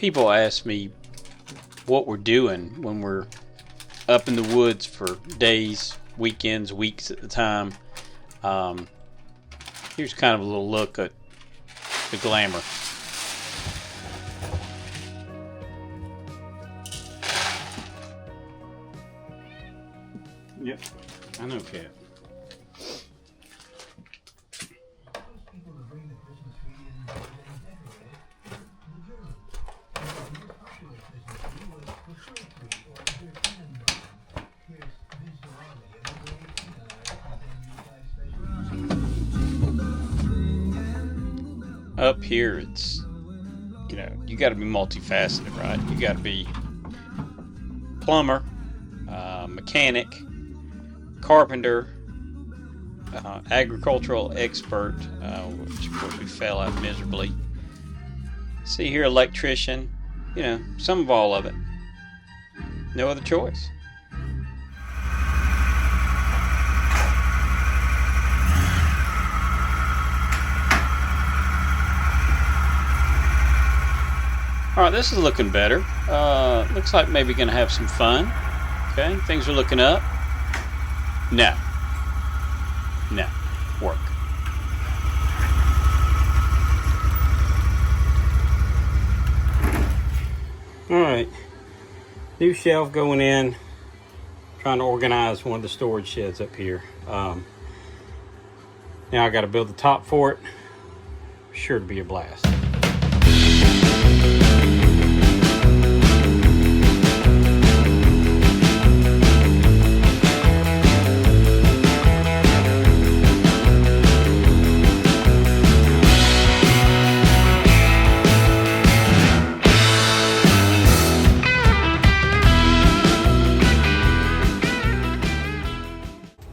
People ask me what we're doing when we're up in the woods for days, weekends, weeks at a time. Here's kind of a little look at the glamour. Yep, I know, Cat. Up here, it's, you got to be multifaceted, right? You got to be plumber, mechanic, carpenter, agricultural expert, which of course we fell out miserably. See here, electrician, some of all of it. No other choice. All right, this is looking better. Looks like maybe gonna have some fun. Okay, things are looking up. No, work. All right, new shelf going in. Trying to organize one of the storage sheds up here. Now I got to build the top for it. Sure to be a blast.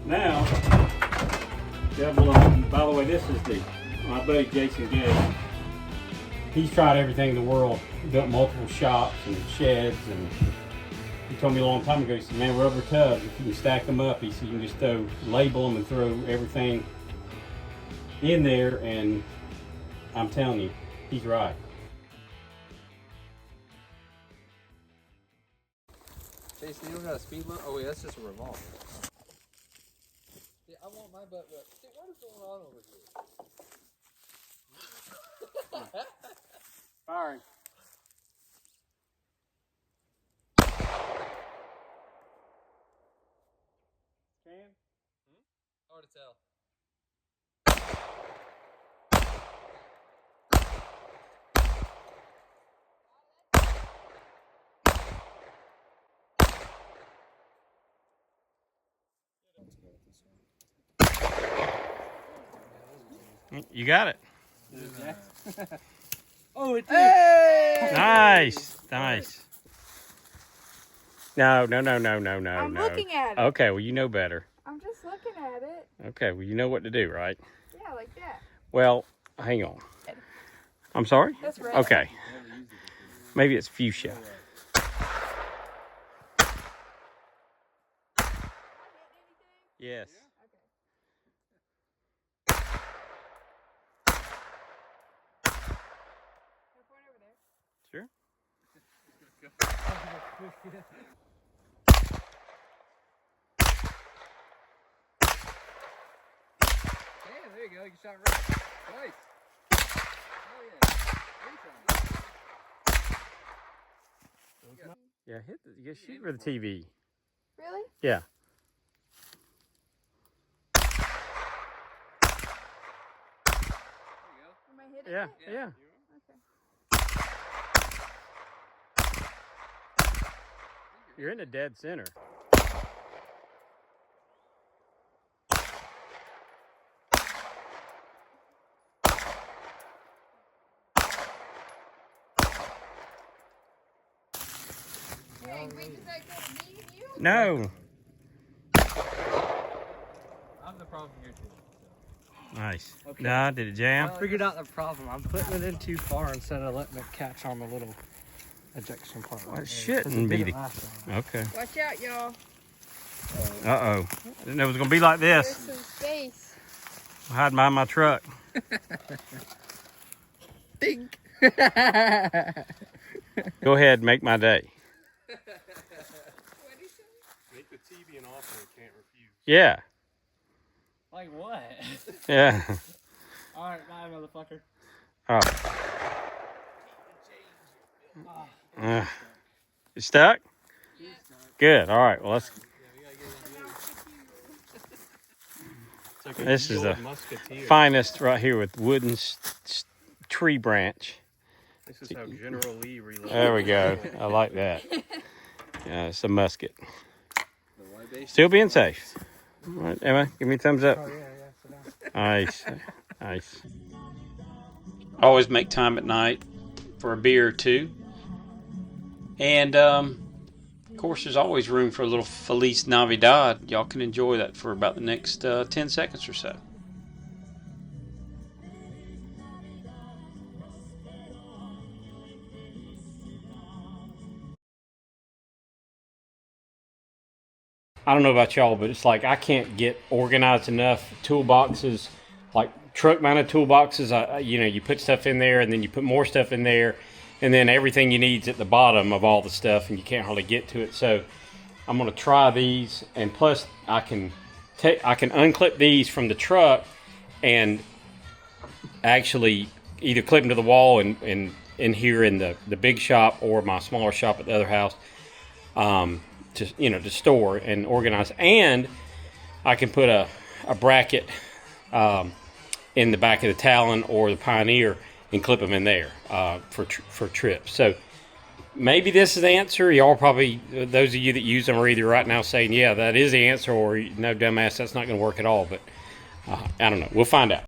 Now, by the way, this is my buddy Jason Gay. He's tried everything in the world, built multiple shops and sheds, and he told me a long time ago, he said, man, rubber tubs, if you can stack them up, he said, you can just label them and throw everything in there, and I'm telling you, he's right. Jason, you don't got a speed limit? Oh wait, that's just a revolver. Yeah, I want my butt whipped. See, what is going on over here? Firing. Can? Hard to tell. You got it. Oh, it did. Hey! Nice. No. I'm looking at it. Okay, well, you know better. I'm just looking at it. Okay, well, you know what to do, right? Yeah, like that. Well, hang on. I'm sorry? That's right. Okay. Maybe it's fuchsia. Yes. Sure. Yeah, there you go. You shot right. Nice. Oh yeah. Yeah, you shoot for the TV. Really? Yeah. Am I hitting Yeah, it? yeah. Okay. You're in the dead center. Hey, wait, does that go to me and you? No. I'm the problem here too. Nice. Okay. Nah, did it jam? I figured out the problem. I'm putting it in too far instead of letting it catch on the little ejection part. Well, it shouldn't be the... Okay. Watch out, y'all. Uh-oh. I didn't know it was going to be like There's this. some space. I'll hide behind my truck. Think. Go ahead, make my day. What'd he say? Make the TV an offer it can't refuse. Yeah. Like what? Yeah. Alright, bye, motherfucker. Oh. You stuck? Good. All right. Well, let's. It's like This is the musketeer. finest right here with wooden tree branch. This is how General Lee reloaded. There we go. I like that. Yeah, it's a musket. Still being safe. All right, Emma, give me a thumbs up. Oh, yeah, sit down. Nice. Nice. Always make time at night for a beer or two. And, of course, there's always room for a little Feliz Navidad. Y'all can enjoy that for about the next 10 seconds or so. I don't know about y'all, but it's like I can't get organized enough toolboxes, like truck mounted toolboxes. You put stuff in there and then you put more stuff in there, and then everything you need's at the bottom of all the stuff, and you can't hardly get to it. So I'm gonna try these, and plus I can unclip these from the truck and actually either clip them to the wall and in here in the big shop or my smaller shop at the other house. To store and organize, and I can put a bracket in the back of the Talon or the Pioneer and clip them in there for trips. So maybe this is the answer. Y'all probably, those of you that use them, are either right now saying, yeah, that is the answer, or no, dumbass, that's not going to work at all. But I don't know. We'll find out.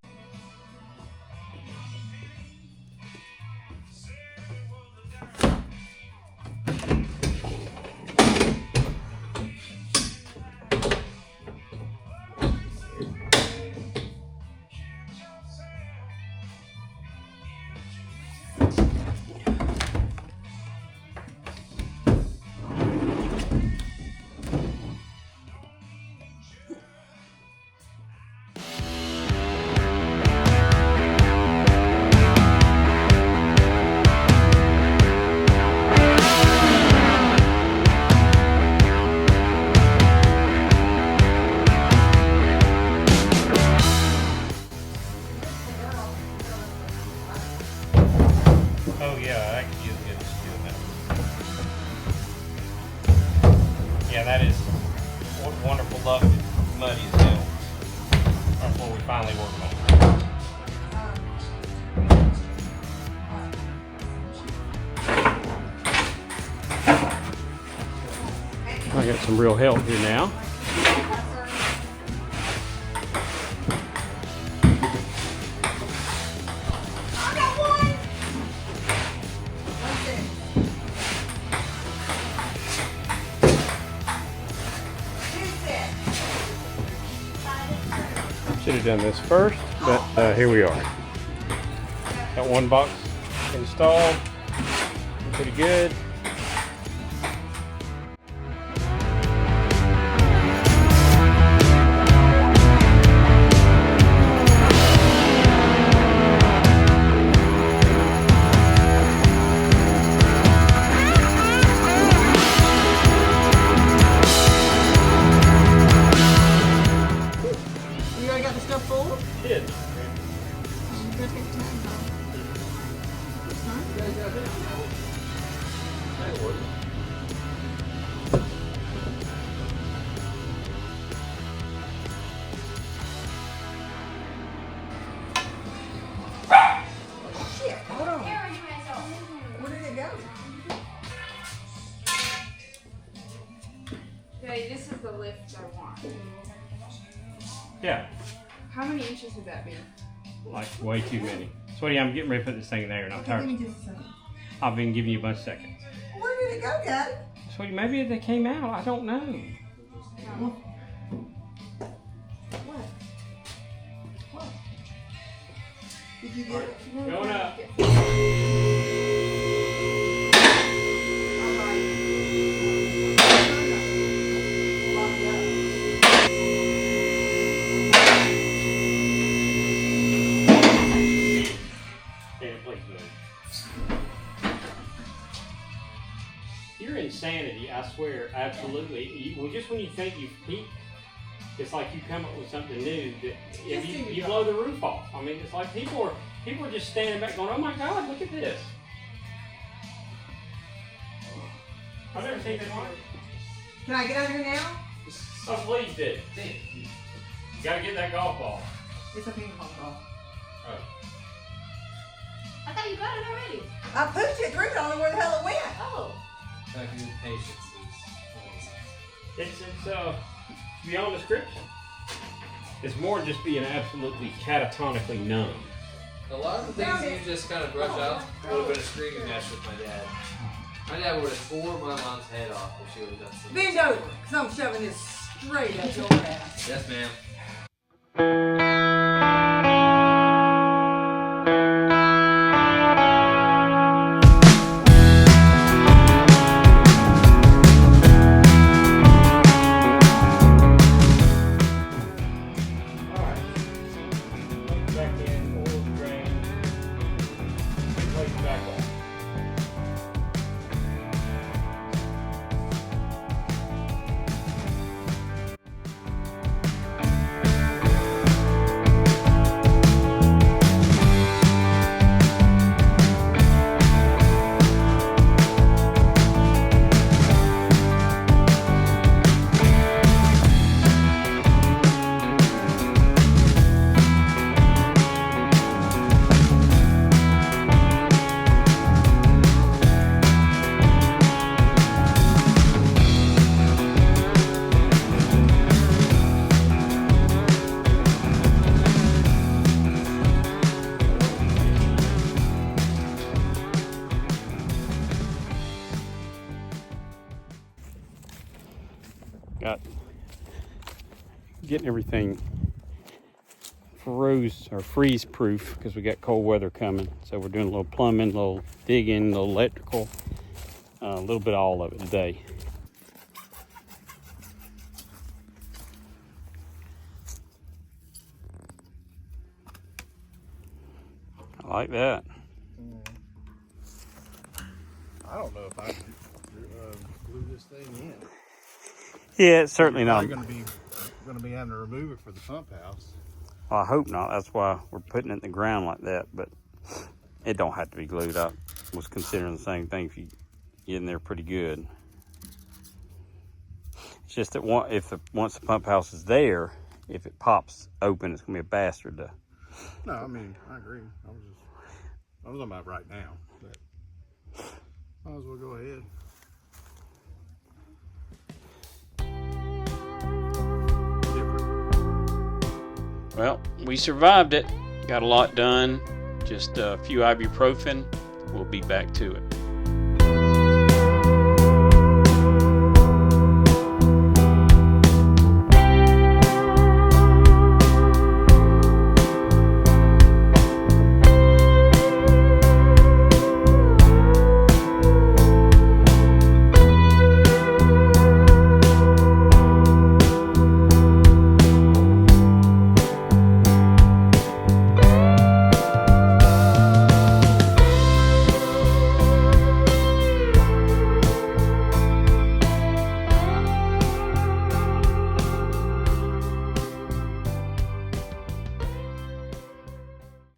Oh yeah, that actually is good to do that. Yeah, that is wonderful luck. It's muddy as hell. That's what we finally worked on. I got some real help here now. Should have done this first, but here we are. Got one box installed. Pretty good. Did. Shit, hold on. Where did it go? Okay, this is the lift I want. Yeah, How many inches would that be? like way too many. Sweetie, I'm getting ready to put this thing in there, and I'm Okay, give tired. me just a second. I've been giving you a bunch of seconds. Where did it go, Daddy? Sweetie, maybe they came out. I don't know. What? What? Did you get it? Going up. swear, absolutely. Well, just when you think you've peaked, it's like you come up with something new that if you blow the roof off. I mean, it's like people are just standing back going, "Oh my God, look at this!" I've never seen this one. Can I get out here now? Oh, please do. You gotta get that golf ball. It's a ping pong ball. Oh. I thought you got it already. I pushed it through, but I don't know where the hell it went. Oh. It's beyond description. It's more than just being absolutely catatonically numb. A lot of the things you just kind of brush off. A little bit of screaming match with my dad. My dad would have tore my mom's head off if she would have done something. Bend over, because I'm shoving this straight up your ass. Yes, ma'am. Back in, oil drain, place back on. Got getting everything freeze proof because we got cold weather coming. So we're doing a little plumbing, a little digging, a little electrical, a little bit of all of it today. I like that. I don't know if I can glue this thing in. Yeah, it's certainly not. We're going to be having to remove it for the pump house. Well, I hope not. That's why we're putting it in the ground like that. But it don't have to be glued up. I was considering the same thing if you get in there pretty good. It's just that once the pump house is there, if it pops open, it's gonna be a bastard to. No, I mean I agree. I was talking about right now. But might as well go ahead. Well, we survived it. Got a lot done. Just a few ibuprofen. We'll be back to it.